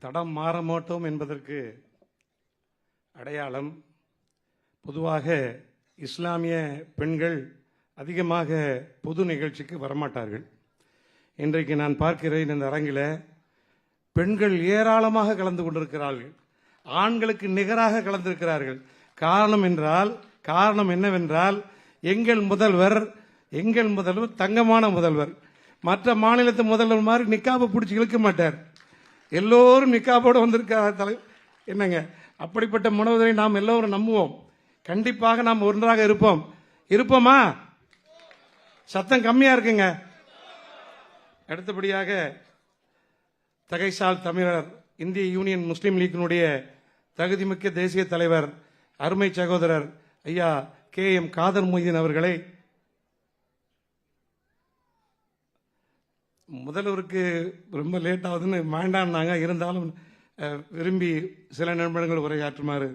தடம் மாற மாட்டோம் என்பதற்கு அடையாளம். பொதுவாக இஸ்லாமிய பெண்கள் அதிகமாக பொது நிகழ்ச்சிக்கு வரமாட்டார்கள். இன்றைக்கு நான் பார்க்கிறேன், இந்த அரங்கில் பெண்கள் ஏராளமாக கலந்து கொண்டிருக்கிறார்கள். ஆண்களுக்கு நிகராக கலந்திருக்கிறார்கள். காரணம் என்னவென்றால் எங்கள் முதல்வர் தங்கமான முதல்வர். மற்ற மாநிலத்து முதல்வர் மாதிரி நிக்காபை பிடிச்சி இழுக்க மாட்டார். எல்லோரும் நிக்காபோடு வந்திருக்கிறார். என்னங்க, அப்படிப்பட்ட மனோதரை நாம் எல்லோரும் நம்புவோம். கண்டிப்பாக நாம் ஒன்றாக இருப்போமா? சத்தம் கம்மியா இருக்குங்க. அடுத்தபடியாக தகைசால் தமிழர் இந்திய யூனியன் முஸ்லீம் லீக்கினுடைய தகுதிமிக்க தேசிய தலைவர் அருமை சகோதரர் ஐயா KM காதர் மொய்தீன் அவர்களை முதல்வருக்கு ரொம்ப லேட் ஆகுதுன்னு வேண்டாம்னாங்க. இருந்தாலும் விரும்பி சில நிமிடங்கள் உரையாற்றுமாறு.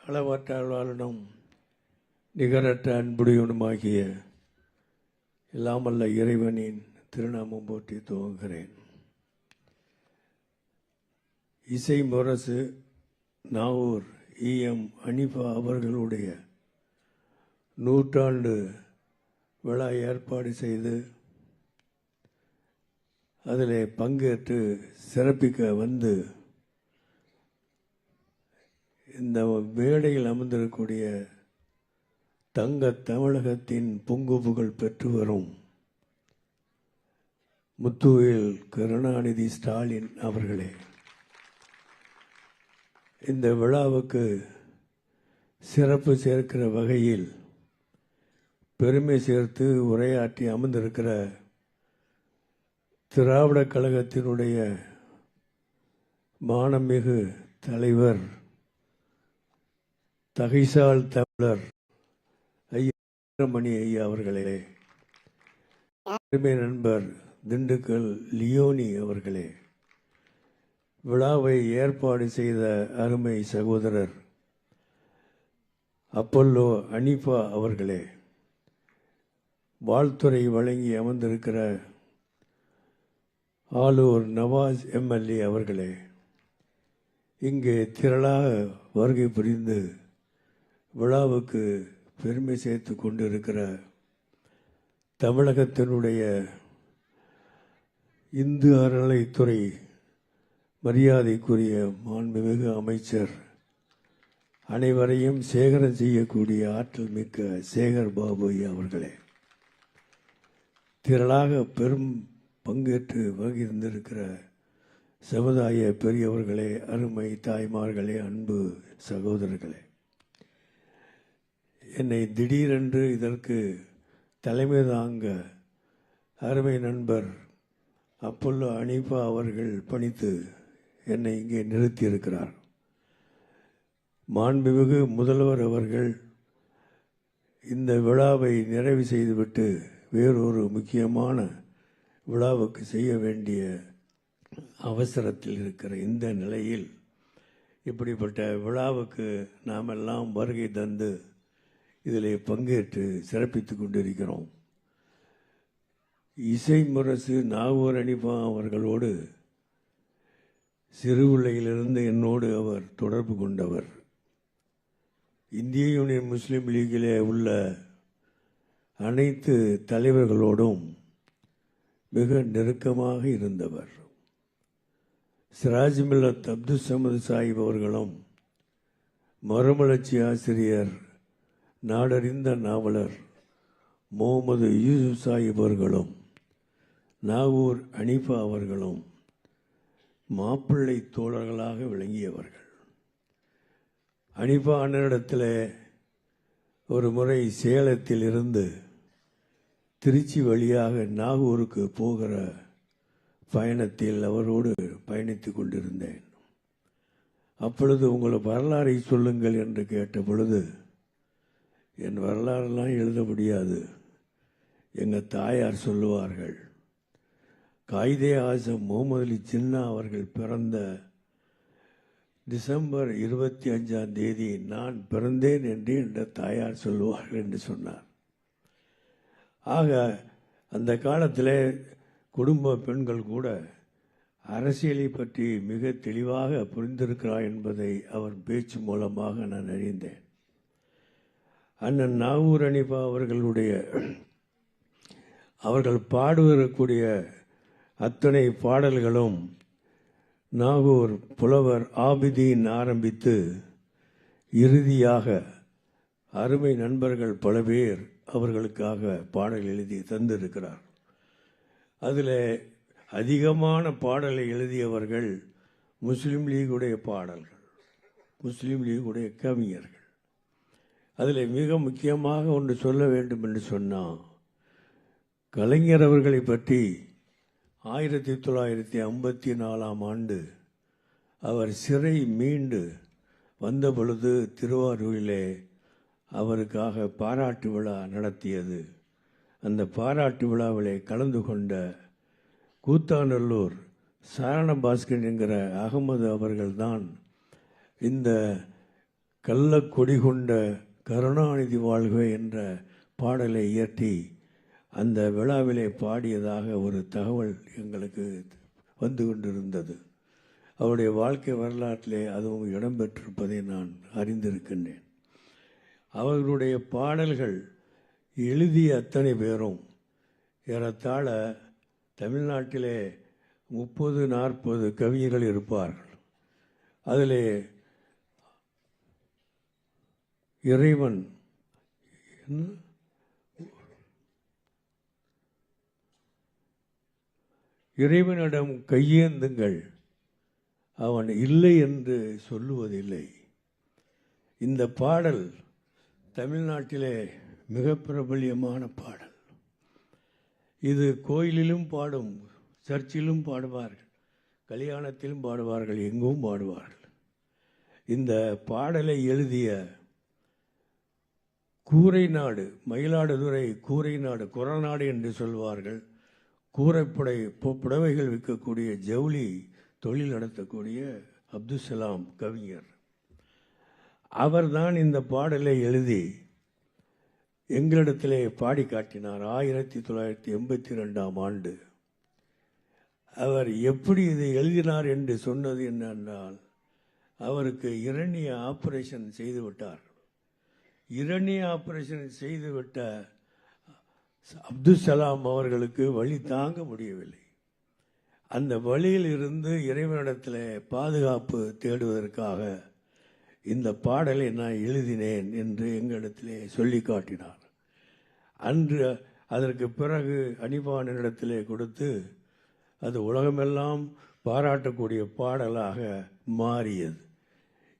அளவற்றாளனும் நிகரற்ற அன்புடையவனுமாகிய எல்லாமல்ல இறைவனின் திருநாமம் போற்றி துவங்குகிறேன். இசை முரசு நாவூர் EM அனிஃபா அவர்களுடைய 100ஆண்டு விழா ஏற்பாடு செய்து அதில் பங்கேற்று சிறப்பிக்க வந்து இந்த மேடையில் அமர்ந்திருக்கக்கூடிய தங்க தமிழகத்தின் பொங்கு புகழ் பெற்று வரும் முத்துவேல் கருணாநிதி ஸ்டாலின் அவர்களே, இந்த விழாவுக்கு சிறப்பு சேர்க்கிற வகையில் பெருமை சேர்த்து உரையாற்றி அமர்ந்திருக்கிற திராவிட கழகத்தினுடைய மானமிகு தலைவர் தகைசால் தமிழர் மணி ஐயா அவர்களே, அருமை நண்பர் திண்டுக்கல் லியோனி அவர்களே, விழாவை ஏற்பாடு செய்த அருமை சகோதரர் அப்பல்லோ அனிஃபா அவர்களே, வாழ்த்துறை வழங்கி அமர்ந்திருக்கிற ஆலூர் நவாஸ் MLA அவர்களே, இங்கே திரளாக வருகை புரிந்து விழாவுக்கு பெருமை சேர்த்து கொண்டிருக்கிற தமிழகத்தினுடைய இந்து அறநிலைத்துறை மரியாதைக்குரிய மாண்புமிகு அமைச்சர், அனைவரையும் சேகரம் செய்யக்கூடிய ஆற்றல் மிக்க சேகர் பாபு அவர்களே, திரளாக பெரும் பங்கேற்று வகிர்ந்திருக்கிற சமுதாய பெரியவர்களே, அருமை தாய்மார்களே, அன்பு சகோதரர்களே, என்னை திடீரென்று இதற்கு தலைமை தாங்க அருமை நண்பர் அப்பல்லோ அனிஃபா அவர்கள் பணித்து என்னை இங்கே நிறுத்தியிருக்கிறார். மாண்புமிகு முதல்வர் அவர்கள் இந்த விழாவை நிறைவு செய்துவிட்டு வேறொரு முக்கியமான விழாவுக்கு செய்ய வேண்டிய அவசரத்தில் இருக்கிற இந்த நிலையில் இப்படிப்பட்ட விழாவுக்கு நாம் எல்லாம் வருகை தந்து இதில் பங்கேற்று சிறப்பித்துக் கொண்டிருக்கிறோம். இசை முரசு நாகூர் அனிஃபா அவர்களோடு சிறுபிள்ளையிலிருந்து என்னோடு அவர் தொடர்பு கொண்டவர். இந்திய யூனியன் முஸ்லீம் லீக்கிலே உள்ள அனைத்து தலைவர்களோடும் மிக நெருக்கமாக இருந்தவர். சிராஜ் மில்லத் அப்துல் சமது சாஹிப் அவர்களும், மறுமலர்ச்சி ஆசிரியர் நாடறிந்த நாவலர் முகமது யூசுப் சாஹிப் அவர்களும், நாகூர் அனிஃபா அவர்களும் மாப்பிள்ளை தோழர்களாக விளங்கியவர்கள். அனிஃபா அண்ணனிடத்தில் ஒரு முறை சேலத்தில் இருந்து திருச்சி வழியாக நாகூருக்கு போகிற பயணத்தில் அவரோடு பயணித்து கொண்டிருந்தேன். அப்பொழுது உங்கள் வரலாறை சொல்லுங்கள் என்று கேட்ட பொழுது, என் வரலாறுலாம் எழுத முடியாது, எங்கள் தாயார் சொல்லுவார்கள். காயிதே ஆசம் முகமது அலி ஜின்னா அவர்கள் பிறந்த டிசம்பர் 25ஆம் தேதி நான் பிறந்தேன் என்று என்ற தாயார் சொல்வார்கள் என்று சொன்னார். ஆக அந்த காலத்தில் குடும்ப பெண்கள் கூட அரசியலை பற்றி மிக தெளிவாக புரிந்திருக்கிறார் என்பதை அவர் பேச்சு மூலமாக நான் அறிந்தேன். அண்ணன் நாகூர் அனிபா அவர்கள் பாடுவரக்கூடிய அத்தனை பாடல்களும் நாகூர் புலவர் ஆபிதீன் ஆரம்பித்து இறுதியாக அருமை நண்பர்கள் பல பேர் அவர்களுக்காக பாடல் எழுதி தந்திருக்கிறார். அதில் அதிகமான பாடலை எழுதியவர்கள் முஸ்லீம் லீகுடைய பாடல்கள், முஸ்லீம் லீகுடைய கவிஞர்கள். அதில் மிக முக்கியமாக ஒன்று சொல்ல வேண்டும் என்று சொன்னால், கலைஞர் அவர்களை பற்றி 1954ஆம் ஆண்டு அவர் சிறை மீண்டு வந்த பொழுது திருவாரூரிலே அவருக்காக பாராட்டு விழா நடத்தியது. அந்த பாராட்டு விழாவிலே கலந்து கொண்ட கூத்தாநல்லூர் சரணபாஸ்கர் என்கிற அகமது அவர்கள்தான் இந்த கள்ளக்கொடி கொண்ட கருணாநிதி வாழ்க என்ற பாடலை இயற்றி அந்த விழாவிலே பாடியதாக ஒரு தகவல் எங்களுக்கு வந்து கொண்டிருந்தது. அவருடைய வாழ்க்கை வரலாற்றிலே அதுவும் இடம்பெற்றிருப்பதை நான் அறிந்திருக்கின்றேன். அவர்களுடைய பாடல்கள் எழுதிய அத்தனை பேரும் ஏறத்தாழ தமிழ்நாட்டிலே 30-40 கவிஞர்கள் இருப்பார்கள். அதிலே இறைவனிடம் கையேந்துங்கள், அவன் இல்லை என்று சொல்லுவதில்லை. இந்த பாடல் தமிழ்நாட்டிலே மிக பிரபல்யமான பாடல். இது கோயிலிலும் பாடும், சர்ச்சிலும் பாடுவார்கள், கல்யாணத்திலும் பாடுவார்கள், எங்கும் பாடுவார்கள். இந்த பாடலை எழுதிய கூரை நாடு, மயிலாடுதுறை கூரை நாடு, குரநாடு என்று சொல்வார்கள், புடவைகள் விற்கக்கூடிய ஜவுளி தொழில் நடத்தக்கூடிய அப்துல்சலாம் கவிஞர், அவர்தான் இந்த பாடலை எழுதி எங்களிடத்திலே பாடி காட்டினார். 1982ஆம் ஆண்டு அவர் எப்படி இதை எழுதினார் என்று சொன்னது என்னென்றால், அவருக்கு இரணிய ஆபரேஷன் செய்துவிட்டார். இரணிய ஆபரேஷன் செய்துவிட்ட அப்துல்சலாம் அவர்களுக்கு வலி தாங்க முடியவில்லை. அந்த வழியில் இருந்து இறைவனிடத்தில் பாதுகாப்பு தேடுவதற்காக இந்த பாடலை நான் எழுதினேன் என்று எங்களிடத்திலே சொல்லி காட்டினார். அன்று அதற்கு பிறகு அனிபானிடத்திலே கொடுத்து அது உலகமெல்லாம் பாராட்டக்கூடிய பாடலாக மாறியது.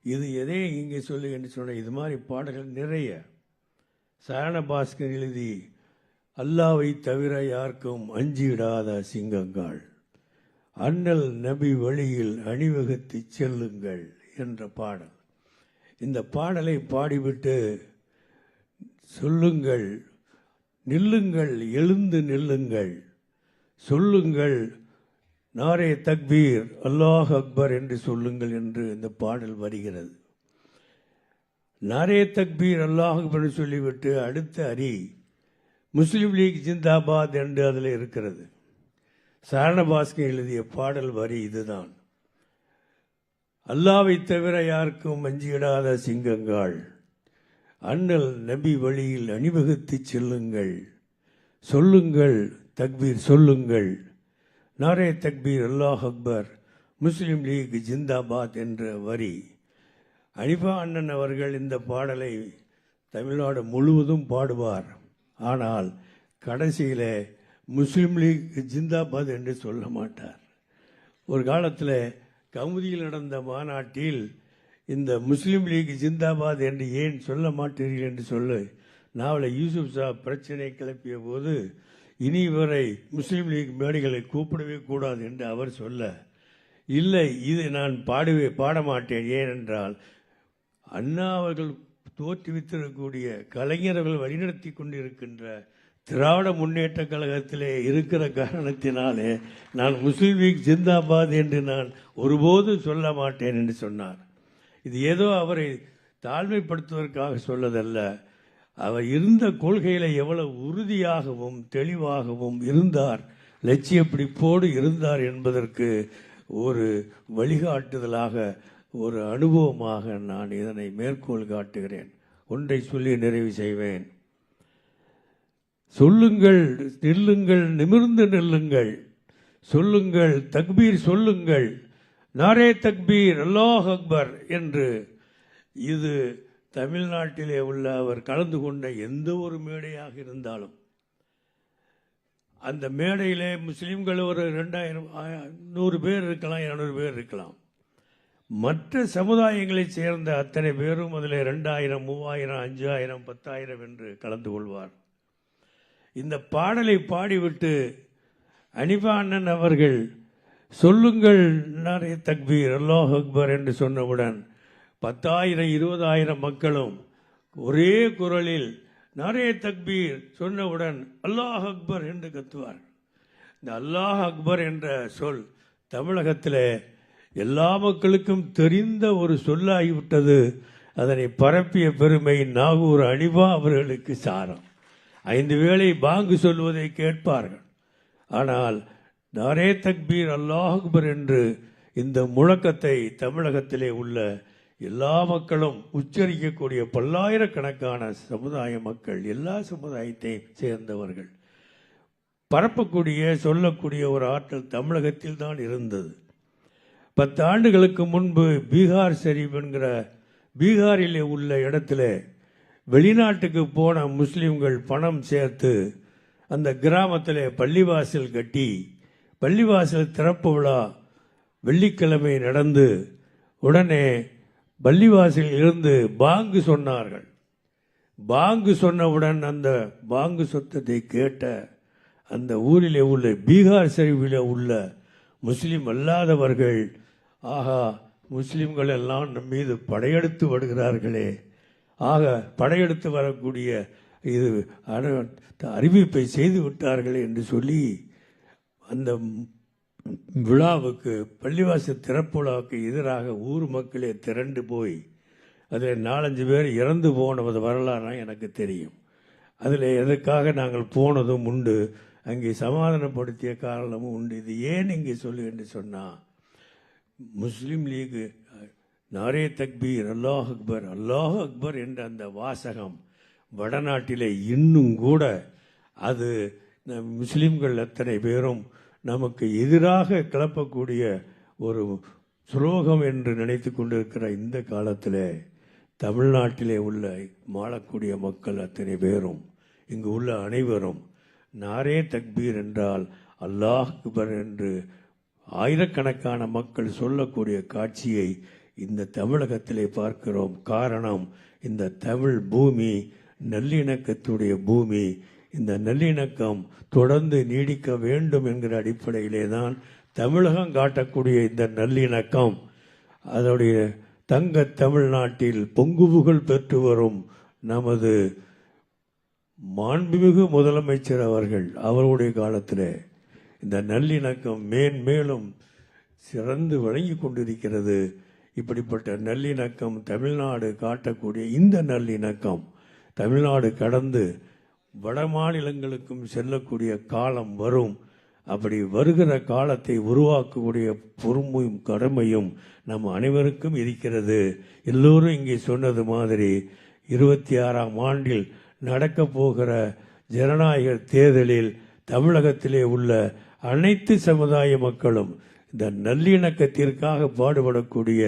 இது எதை இங்கே சொல்லு என்று சொன்ன, இது மாதிரி பாடல்கள் நிறைய. சரணபாஸ்கர் எழுதி அல்லாவை தவிர யாருக்கும் அஞ்சிடாத சிங்கங்கள், அண்ணல் நபி வழியில் அணிவகுத்து செல்லுங்கள் என்ற பாடல். இந்த பாடலை பாடிவிட்டு சொல்லுங்கள், நில்லுங்கள், எழுந்து நில்லுங்கள், சொல்லுங்கள், நாரே தக்பீர் அல்லாஹ் அக்பர் என்று சொல்லுங்கள் என்று இந்த பாடல் வருகிறது. நாரே தக்பீர் அல்லாஹ் அக்பர் சொல்லிவிட்டு அடுத்த அரி முஸ்லீம் லீக் ஜிந்தாபாத் என்று அதில் இருக்கிறது. சரணபாஸ்கர் எழுதிய பாடல் வரி இதுதான். அல்லாவை தவிர யாருக்கும் அஞ்சிடாத சிங்கங்கள், அண்ணல் நபி வழியில் அணிவகுத்து செல்லுங்கள், சொல்லுங்கள் தக்பீர் சொல்லுங்கள், நாரே தக்பீர் அல்லாஹ் அக்பர், முஸ்லீம் லீக் ஜிந்தாபாத் என்ற வரி. அனிபா அண்ணன் அவர்கள் இந்த பாடலை தமிழ்நாடு முழுவதும் பாடுவார். ஆனால் கடைசியில் முஸ்லீம் லீக் ஜிந்தாபாத் என்று சொல்ல மாட்டார். ஒரு காலத்தில் கமுதியில் நடந்த மாநாட்டில் இந்த முஸ்லீம் லீக் ஜிந்தாபாத் என்று ஏன் சொல்ல மாட்டீர்கள் என்று சொல்லி நாவலை யூசுப் சாப் பிரச்சனை கிளப்பிய போது, இனி வரை முஸ்லீம் லீக் மேடைகளை கூப்பிடவே கூடாது என்று அவர் சொல்ல, இல்லை இது நான் பாட மாட்டேன், ஏனென்றால் அண்ணா அவர்கள் தோற்றுவித்திருக்கக்கூடிய கலைஞர்கள் வழிநடத்தி கொண்டிருக்கின்ற திராவிட முன்னேற்ற கழகத்திலே இருக்கிற காரணத்தினாலே நான் முஸ்லீம் லீக் ஜிந்தாபாத் என்று நான் ஒருபோதும் சொல்ல மாட்டேன் என்று சொன்னார். இது ஏதோ அவரை தாழ்மைப்படுத்துவதற்காக சொல்லதல்ல. அவர் இருந்த கொள்கையில எவ்வளவு உறுதியாகவும் தெளிவாகவும் இருந்தார், லட்சிய பிடிப்போடு இருந்தார் என்பதற்கு ஒரு வழிகாட்டுதலாக, ஒரு அனுபவமாக நான் இதனை மேற்கோள் காட்டுகிறேன். ஒன்றை சொல்லி நிறைவு செய்வேன். சொல்லுங்கள், நில்லுங்கள், நிமிர்ந்து நில்லுங்கள், சொல்லுங்கள், தக்பீர் சொல்லுங்கள், நாரே தக்பீர், அல்லாஹ் அக்பர் என்று. இது தமிழ்நாட்டிலே உள்ள அவர் கலந்து கொண்ட எந்த ஒரு மேடையாக இருந்தாலும், அந்த மேடையிலே முஸ்லீம்கள் ஒரு 2000 100 பேர் இருக்கலாம், 200 பேர் இருக்கலாம். மற்ற சமுதாயங்களைச் சேர்ந்த அத்தனை பேரும் அதில் 2000, 3000, 5000, 10,000 என்று கலந்து கொள்வார். இந்த பாடலை பாடிவிட்டு அனிபா அண்ணன் அவர்கள் சொல்லுங்கள் நாரே தக்பீர், அல்லாஹ் அக்பர் என்று சொன்னவுடன் 10,000, 20,000 மக்களும் ஒரே குரலில் நாரே தக்பீர் சொன்னவுடன் அல்லாஹ் அக்பர் என்று கத்துவார். இந்த அல்லாஹ் அக்பர் என்ற சொல் தமிழகத்தில் எல்லா மக்களுக்கும் தெரிந்த ஒரு சொல்லாகிவிட்டது. அதனை பரப்பிய பெருமை நாகூர் அனிபா அவர்களுக்கு சாரம். 5 வேளை பாங்கு சொல்வதை கேட்பார்கள். ஆனால் நாரே தக்பீர், அல்லாஹ் அக்பர் என்று இந்த முழக்கத்தை தமிழகத்திலே உள்ள எல்லா மக்களும் உச்சரிக்கக்கூடிய பல்லாயிரக்கணக்கான சமுதாய மக்கள், எல்லா சமுதாயத்தையும் சேர்ந்தவர்கள் பரப்பக்கூடிய சொல்லக்கூடிய ஒரு ஆற்றல் தமிழகத்தில் தான் இருந்தது. 10 ஆண்டுகளுக்கு முன்பு பீகார் ஷெரீப் என்கிற பீகாரிலே உள்ள இடத்துல வெளிநாட்டுக்கு போன முஸ்லிம்கள் பணம் சேர்த்து அந்த கிராமத்தில் பள்ளிவாசல் கட்டி, பள்ளிவாசல் திறப்பு விழா வெள்ளிக்கிழமை நடந்து உடனே பள்ளிவாசலில் இருந்து பாங்கு சொன்னார்கள். பாங்கு சொன்னவுடன் அந்த பாங்கு சத்தத்தை கேட்ட அந்த ஊரிலே உள்ள பீகார் ஷெரீஃபில் உள்ள முஸ்லிம் அல்லாதவர்கள், ஆகா, முஸ்லிம்கள் எல்லாம் நம் மீது படையெடுத்து வருகிறார்களே, ஆக படையெடுத்து வரக்கூடிய இது அறிவிப்பை செய்து விட்டார்களே என்று சொல்லி அந்த விழாவுக்கு, பள்ளிவாசல் திறப்பு விழாவுக்கு எதிராக ஊர் மக்களே திரண்டு போய் அதில் 4-5 பேர் இறந்து போனது வரலாறு எனக்கு தெரியும். அதில் எதற்காக நாங்கள் போனதும் உண்டு, அங்கே சமாதானப்படுத்திய காரணமும் உண்டு. இது ஏன் இங்கே சொல்லு என்று சொன்னால், முஸ்லீம் லீக் நாரே தக்பீர், அல்லாஹ் அக்பர், அல்லாஹ் அக்பர் என்ற அந்த வாசகம் வடநாட்டிலே இன்னும் கூட அது முஸ்லீம்கள் அத்தனை பேரும் நமக்கு எதிராக கிளப்பக்கூடிய ஒரு சுலோகம் என்று நினைத்து கொண்டிருக்கிற இந்த காலத்தில் தமிழ்நாட்டிலே உள்ள வாழக்கூடிய மக்கள் அத்தனை பேரும், இங்கு உள்ள அனைவரும் நாரே தக்பீர் என்றால் அல்லாஹ் அக்பர் என்று ஆயிரக்கணக்கான மக்கள் சொல்லக்கூடிய காட்சியை இந்த தமிழகத்திலே பார்க்கிறோம். காரணம், இந்த தமிழ் பூமி நல்லிணக்கத்துடைய பூமி. இந்த நல்லிணக்கம் தொடர்ந்து நீடிக்க வேண்டும் என்கிற அடிப்படையிலே தான் தமிழகம் காட்டக்கூடிய இந்த நல்லிணக்கம் அதோடைய தங்க தமிழ்நாட்டில் பொங்கு புகழ் பெற்று வரும் நமது மாண்புமிகு முதலமைச்சர் அவருடைய காலத்தில் இந்த நல்லிணக்கம் மேன்மேலும் சிறந்து வழங்கி கொண்டிருக்கிறது. இப்படிப்பட்ட நல்லிணக்கம் தமிழ்நாடு காட்டக்கூடிய இந்த நல்லிணக்கம் தமிழ்நாடு கடந்து வட மாநிலங்களுக்கும் செல்லக்கூடிய காலம் வரும். அப்படி வருகிற காலத்தை உருவாக்கக்கூடிய பொறுமையும் கடமையும் நம் அனைவருக்கும் இருக்கிறது. எல்லோரும் இங்கே சொன்னது மாதிரி 26ஆம் ஆண்டில் நடக்க போகிற ஜனநாயக தேர்தலில் தமிழகத்திலே உள்ள அனைத்து சமுதாய மக்களும் இந்த நல்லிணக்கத்திற்காக பாடுபடக்கூடிய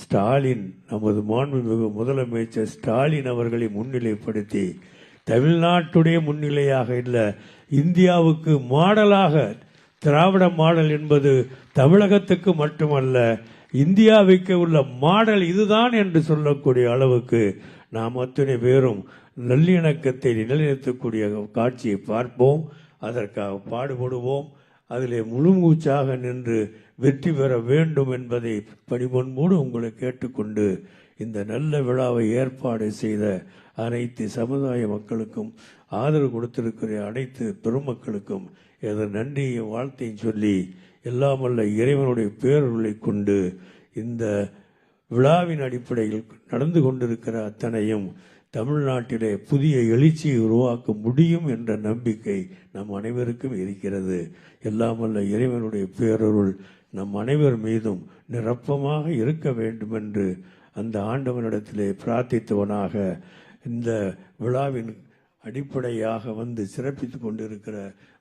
ஸ்டாலின், நமது மாண்புமிகு முதலமைச்சர் ஸ்டாலின் அவர்களை முன்னிலைப்படுத்தி தமிழ்நாட்டுடைய முன்னிலையாக இல்லை, இந்தியாவுக்கு மாடலாக, திராவிட மாடல் என்பது தமிழகத்துக்கு மட்டுமல்ல இந்தியாவுக்கு உள்ள மாடல் இதுதான் என்று சொல்லக்கூடிய அளவுக்கு நாம் அத்தனை பேரும் நல்லிணக்கத்தை நிலைநிறுத்தக்கூடிய காட்சியை பார்ப்போம். அதற்காக பாடுபடுவோம். அதிலே முழுமூச்சாக நின்று வெற்றி பெற வேண்டும் என்பதை பணிபொன்போடு உங்களை கேட்டுக்கொண்டு இந்த நல்ல விழாவை ஏற்பாடு செய்த அனைத்து சமுதாய மக்களுக்கும், ஆதரவு கொடுத்திருக்கிற அனைத்து பெருமக்களுக்கும் எனது நன்றியை வாழ்த்தையும் சொல்லி, எல்லாமல்ல இறைவனுடைய பேரருளை கொண்டு இந்த விழாவின் அடிப்படையில் நடந்து கொண்டிருக்கிற அத்தனையும் தமிழ்நாட்டிலே புதிய எழுச்சியை உருவாக்க முடியும் என்ற நம்பிக்கை நம் அனைவருக்கும் இருக்கிறது. எல்லாம் வல்ல இறைவனுடைய பேரருள் நம் அனைவர் மீதும் நிரப்பமாக இருக்க வேண்டும் என்று அந்த ஆண்டவனிடத்திலே பிரார்த்தித்தவனாக இந்த விழாவின் அடிப்படையாக வந்து சிறப்பித்துக் கொண்டிருக்கிற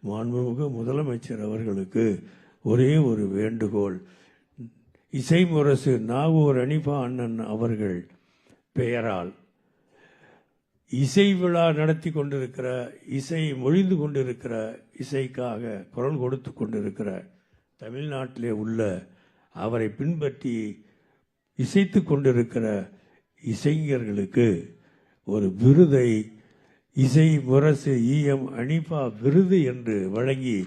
மாண்புமிகு முதலமைச்சர் அவர்களுக்கு ஒரே ஒரு வேண்டுகோள். இசைமுரசு நாகூர் அனிபா அண்ணன் அவர்கள் பெயரால் இசை விழா நடத்தி கொண்டிருக்கிற, இசை மொழிந்து கொண்டிருக்கிற, இசைக்காக குரல் கொடுத்து கொண்டிருக்கிற தமிழ்நாட்டிலே உள்ள அவரை பின்பற்றி இசைத்து கொண்டிருக்கிற இசைஞர்களுக்கு ஒரு விருதை இசை முரசு ஈயம் அனிபா விருது என்று வழங்கி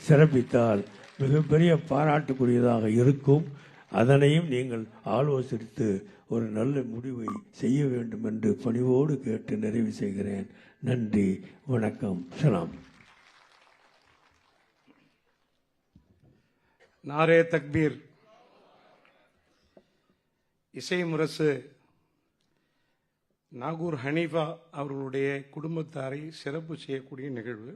சிறப்பித்தால் மிகப்பெரிய பாராட்டுக்குரியதாக இருக்கும். அதனையும் நீங்கள் ஆலோசித்து ஒரு நல்ல முடிவை செய்ய வேண்டும் என்று பணிவோடு கேட்டு நிறைவு செய்கிறேன். நன்றி, வணக்கம், சலாம். நாரே தக்பீர். இசை முரசு நாகூர் ஹனீஃபா அவர்களுடைய குடும்பத்தாரை சிறப்பு செய்யக்கூடிய நிகழ்வு.